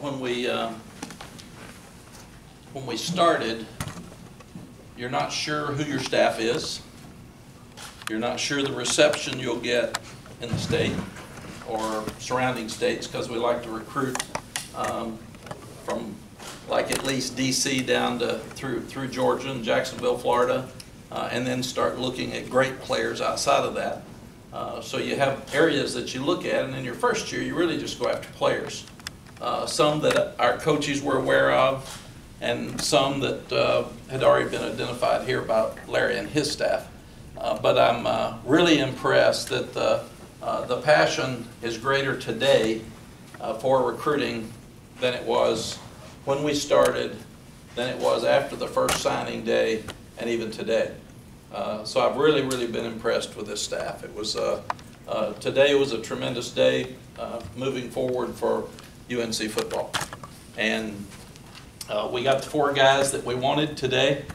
when we started, you're not sure who your staff is. You're not sure the reception you'll get in the state or surrounding states, because we like to recruit from like at least DC down to through Georgia and Jacksonville, Florida, and then start looking at great players outside of that. So you have areas that you look at, and in your first year you really just go after players. Some that our coaches were aware of, and some that had already been identified here about Larry and his staff. But I'm really impressed that the passion is greater today for recruiting than it was when we started, than it was after the first signing day, and even today. So I've really been impressed with this staff. It was today was a tremendous day moving forward for UNC football, and we got the 4 guys that we wanted today,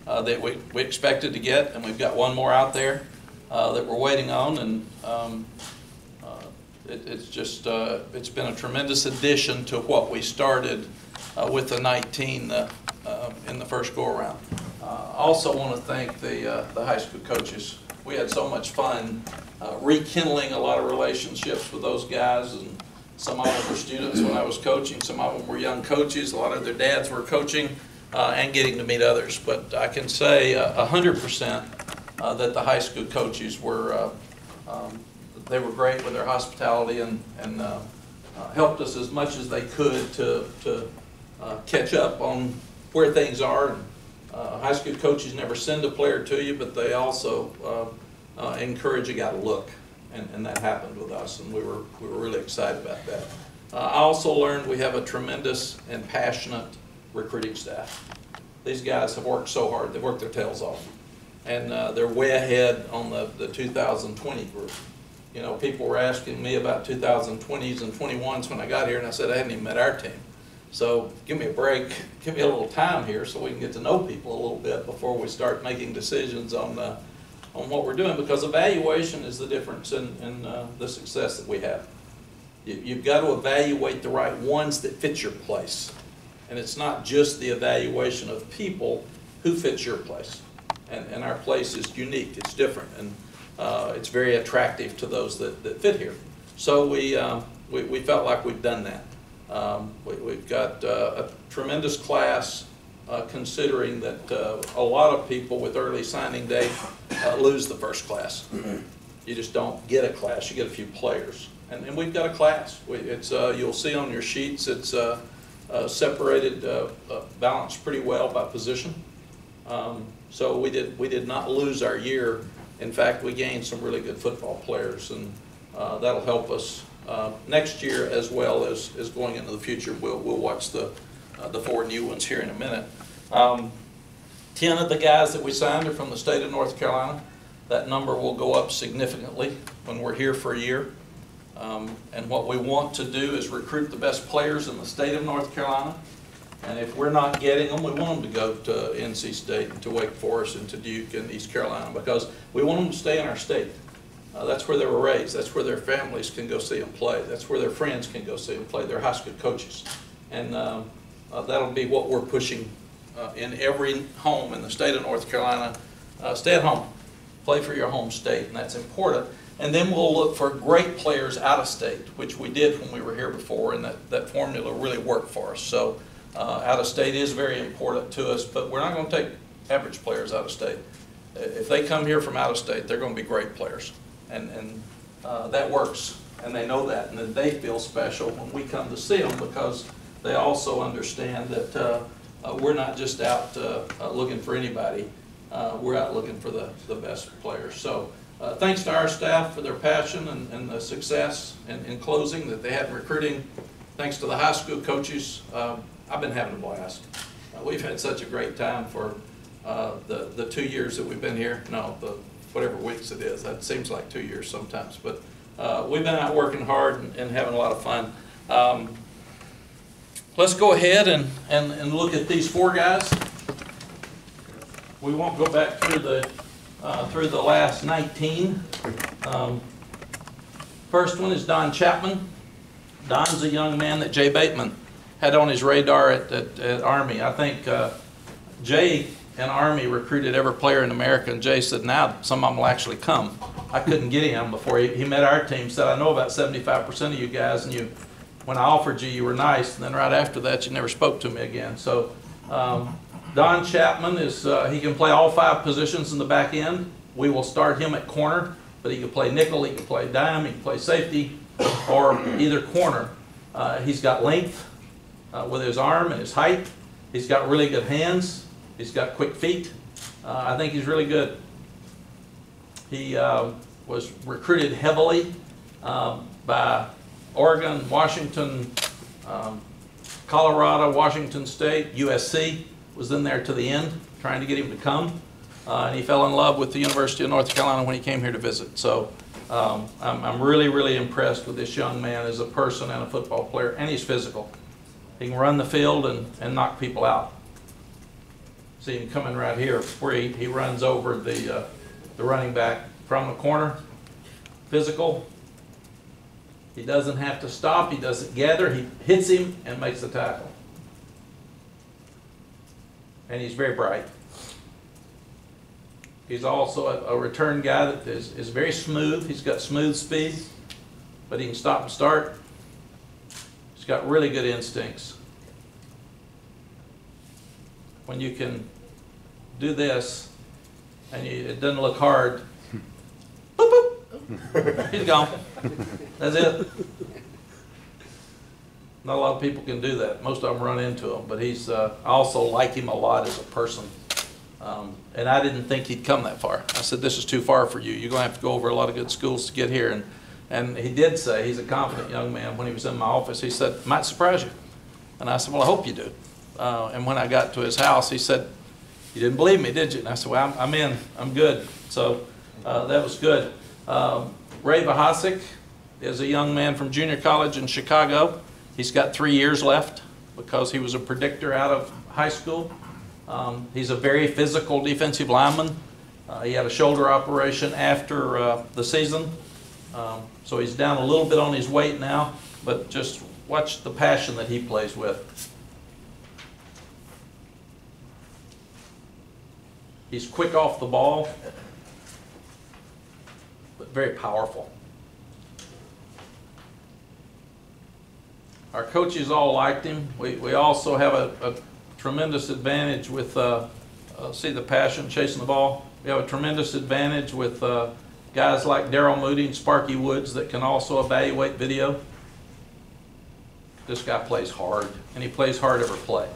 that we expected to get, and we've got one more out there that we're waiting on, and it's been a tremendous addition to what we started with the 19 in the first go-around. I also want to thank the high school coaches. We had so much fun rekindling a lot of relationships with those guys, and some of them were students when I was coaching, some of them were young coaches, a lot of their dads were coaching, and getting to meet others. But I can say 100% that the high school coaches were they were great with their hospitality, and helped us as much as they could to catch up on where things are. High school coaches never send a player to you, but they also encourage a guy to look, and that happened with us, and we were really excited about that. I also learned we have a tremendous and passionate recruiting staff. These guys have worked so hard; they've worked their tails off, and they're way ahead on the 2020 group. You know, people were asking me about 2020s and 21s when I got here, and I said I hadn't even met our team. So give me a break, give me a little time here so we can get to know people a little bit before we start making decisions on what we're doing, because evaluation is the difference in the success that we have. You've got to evaluate the right ones that fit your place. And it's not just the evaluation of people who fit your place. And our place is unique, it's different, and it's very attractive to those that fit here. So we felt like we've done that. We've got a tremendous class, considering that a lot of people with early signing day lose the first class. You just don't get a class, you get a few players. And we've got a class. You'll see on your sheets, it's separated, balanced pretty well by position. So we did not lose our year. In fact, we gained some really good football players, and that'll help us next year as well as going into the future. We'll watch the 4 new ones here in a minute. 10 of the guys that we signed are from the state of North Carolina. That number will go up significantly when we're here for a year. And what we want to do is recruit the best players in the state of North Carolina. And if we're not getting them, we want them to go to NC State and to Wake Forest and to Duke and East Carolina, because we want them to stay in our state. That's where they were raised. That's where their families can go see them play. That's where their friends can go see them play, their high school coaches. And that'll be what we're pushing in every home in the state of North Carolina. Stay at home. Play for your home state, and that's important. And then we'll look for great players out of state, which we did when we were here before, and that formula really worked for us. So out of state is very important to us, but we're not going to take average players out of state. If they come here from out of state, they're going to be great players. And that works, and they know that, and then they feel special when we come to see them, because they also understand that we're not just out looking for anybody. We're out looking for the best players. So thanks to our staff for their passion and the success in closing that they had in recruiting. Thanks to the high school coaches. I've been having a blast. We've had such a great time for the 2 years that we've been here. No, whatever weeks it is. That seems like 2 years sometimes. But we've been out working hard and having a lot of fun. Let's go ahead and look at these 4 guys. We won't go back through the last 19. First one is Don Chapman. Don's a young man that Jay Bateman had on his radar at Army. I think Jay in Army recruited every player in America, and Jay said, now some of them will actually come. I couldn't get him before he met our team. Said, I know about 75% of you guys, and when I offered you, you were nice, and then right after that, you never spoke to me again. So Don Chapman he can play all 5 positions in the back end. We will start him at corner, but he can play nickel, he can play dime, he can play safety, or either corner. He's got length with his arm and his height. He's got really good hands. He's got quick feet. I think he's really good. He was recruited heavily by Oregon, Washington, Colorado, Washington State, USC was in there to the end, trying to get him to come. And he fell in love with the University of North Carolina when he came here to visit. So I'm really, really impressed with this young man as a person and a football player, and he's physical. He can run the field and knock people out. See him coming right here where he runs over the running back from the corner. Physical. He doesn't have to stop. He doesn't gather. He hits him and makes the tackle. And he's very bright. He's also a return guy that is very smooth. He's got smooth speed, but he can stop and start. He's got really good instincts. When you can do this and it doesn't look hard, boop, boop, he's gone. That's it. Not a lot of people can do that. Most of them run into him, but I also like him a lot as a person. And I didn't think he'd come that far. I said, this is too far for you. You're going to have to go over a lot of good schools to get here. And he did say, he's a confident young man. When he was in my office, he said, might surprise you. And I said, well, I hope you do. And when I got to his house, he said, you didn't believe me, did you? And I said, well, I'm in. I'm good. So that was good. Ray Vahasik is a young man from junior college in Chicago. He's got 3 years left because he was a predictor out of high school. He's a very physical defensive lineman. He had a shoulder operation after the season. So he's down a little bit on his weight now, but just watch the passion that he plays with. He's quick off the ball, but very powerful. Our coaches all liked him. We also have a tremendous advantage with, see the passion, chasing the ball. We have a tremendous advantage with guys like Darryl Moody and Sparky Woods that can also evaluate video. This guy plays hard, and he plays hard every play.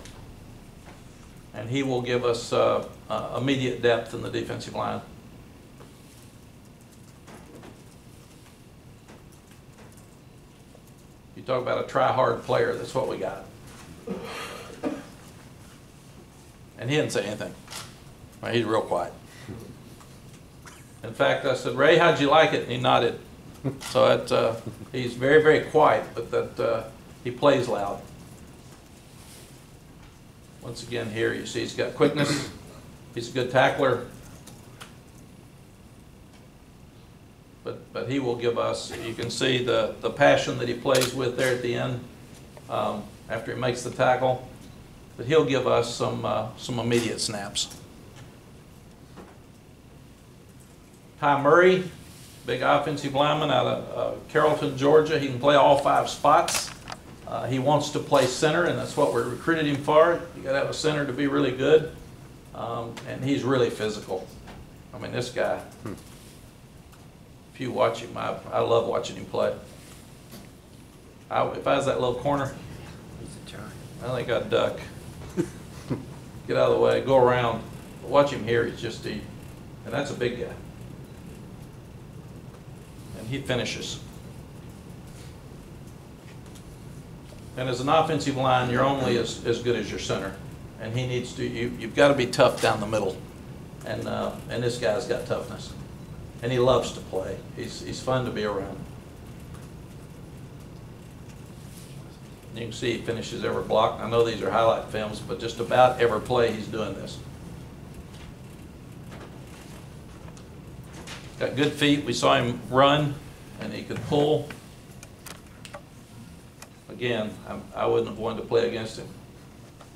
And he will give us immediate depth in the defensive line. You talk about a try-hard player, that's what we got. And he didn't say anything. He's real quiet. In fact, I said, Ray, how'd you like it? And he nodded. So he's very, very quiet, but that he plays loud. Once again here, you see he's got quickness. He's a good tackler. But he will give us, you can see the passion that he plays with there at the end after he makes the tackle. But he'll give us some immediate snaps. Ty Murray, big offensive lineman out of Carrollton, Georgia. He can play all 5 spots. He wants to play center, and that's what we recruited him for. You got to have a center to be really good. And he's really physical. I mean, this guy, if you watch him, I love watching him play. If I was that little corner, I think I'd duck. Get out of the way, go around. But watch him here, he's just deep. And that's a big guy. And he finishes. And as an offensive line, you're only as good as your center. And he needs to, you've got to be tough down the middle. And this guy's got toughness. And he loves to play. He's fun to be around. You can see he finishes every block. I know these are highlight films, but just about every play he's doing this. Got good feet. We saw him run, and he could pull. again, I wouldn't have wanted to play against him.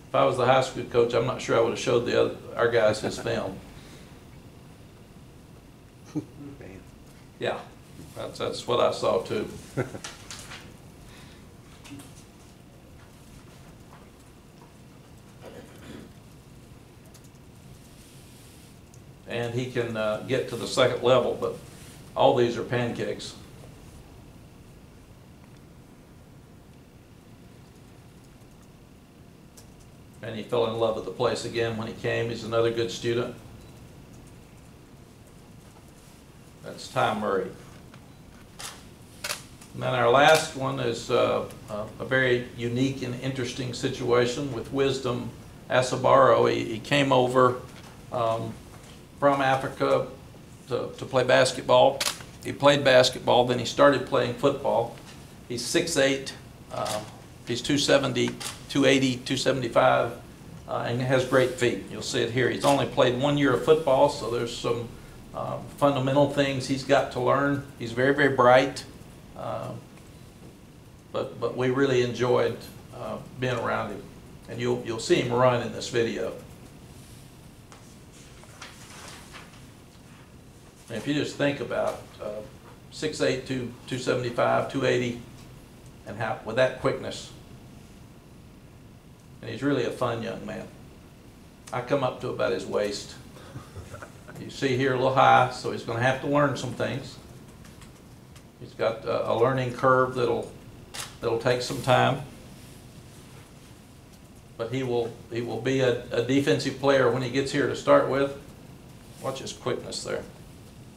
If I was the high school coach, I'm not sure I would have showed our guys his film. Yeah, that's what I saw too. And he can get to the second level, but all these are pancakes. And he fell in love with the place again when he came. He's another good student. That's Ty Murray. And then our last one is a very unique and interesting situation with Wisdom Asabaro. He came over from Africa to play basketball. He played basketball, then he started playing football. He's 6'8", he's 270, 280, 275, and has great feet. You'll see it here. He's only played 1 year of football, so there's some fundamental things he's got to learn. He's very, very bright, but we really enjoyed being around him. And you'll see him run in this video. And if you just think about 6'8", 275, 280, and how with that quickness, and he's really a fun young man. I come up to about his waist. You see here a little high, so he's going to have to learn some things. He's got a learning curve that'll take some time, but he will be a defensive player when he gets here to start with. Watch his quickness there.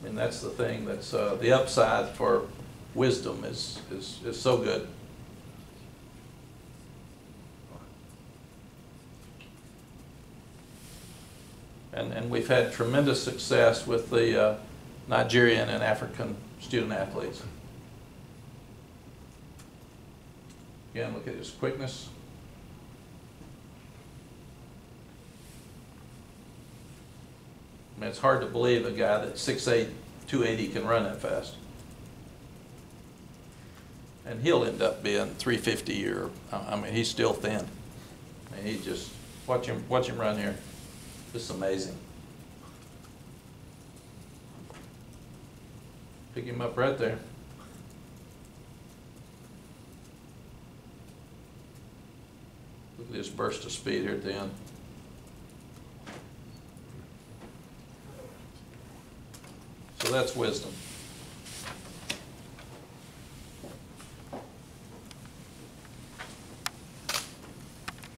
I mean, that's the thing. That's the upside for Wisdom is so good. And we've had tremendous success with the Nigerian and African student athletes. Again, look at his quickness. I mean, it's hard to believe a guy that's 6'8", 280 can run that fast. And he'll end up being 350 or, I mean, he's still thin. I mean, he just, watch him run here. Just amazing. Pick him up right there. Look at this burst of speed here at the end. So that's Wisdom.